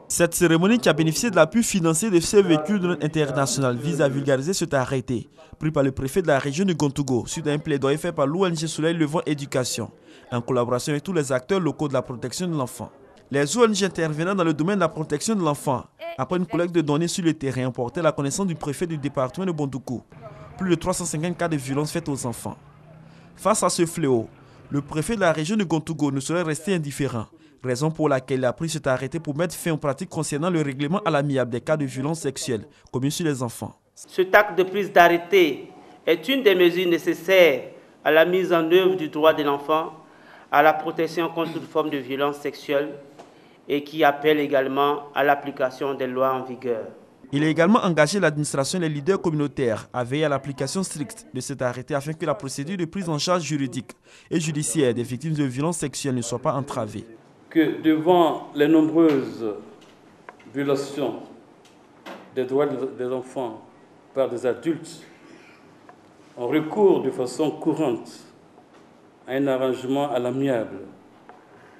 Cette cérémonie qui a bénéficié de l'appui financier de ces véhicules de l'Union internationale vise à vulgariser cet arrêté pris par le préfet de la région de Gontougo suite à un plaidoyer fait par l'ONG Soleil Levant Éducation en collaboration avec tous les acteurs locaux de la protection de l'enfant. Les ONG intervenant dans le domaine de la protection de l'enfant, après une collecte de données sur le terrain, ont porté la connaissance du préfet du département de Bondoukou. Plus de 350 cas de violence faites aux enfants. Face à ce fléau, le préfet de la région de Gontougo ne saurait rester indifférent, raison pour laquelle il a pris cet arrêté pour mettre fin aux pratiques concernant le règlement à l'amiable des cas de violence sexuelle commis sur les enfants. Cet acte de prise d'arrêté est une des mesures nécessaires à la mise en œuvre du droit de l'enfant, à la protection contre toute forme de violence sexuelle et qui appelle également à l'application des lois en vigueur. Il a également engagé l'administration et les leaders communautaires à veiller à l'application stricte de cet arrêté afin que la procédure de prise en charge juridique et judiciaire des victimes de violences sexuelles ne soit pas entravée. Que devant les nombreuses violations des droits des enfants par des adultes, on recourt de façon courante à un arrangement à l'amiable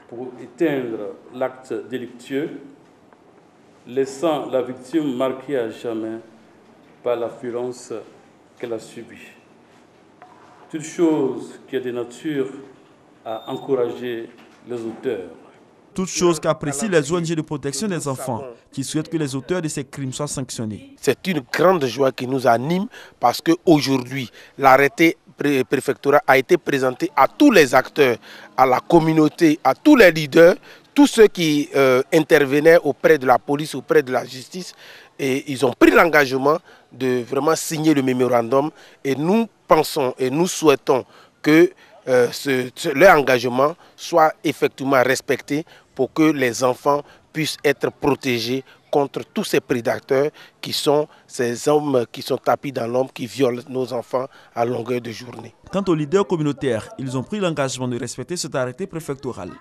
pour éteindre l'acte délictueux, laissant la victime marquée à jamais par la violence qu'elle a subie. Toute chose qui est de nature à encourager les auteurs. Toute chose qu'apprécient les ONG de protection des enfants qui souhaitent que les auteurs de ces crimes soient sanctionnés. C'est une grande joie qui nous anime parce qu'aujourd'hui, l'arrêté préfectoral a été présenté à tous les acteurs, à la communauté, à tous les leaders, tous ceux qui intervenaient auprès de la police, auprès de la justice, et ils ont pris l'engagement de vraiment signer le mémorandum. Et nous pensons et nous souhaitons que leur engagement soit effectivement respecté pour que les enfants puissent être protégés contre tous ces prédateurs qui sont ces hommes qui sont tapis dans l'ombre, qui violent nos enfants à longueur de journée. Quant aux leaders communautaires, ils ont pris l'engagement de respecter cet arrêté préfectoral.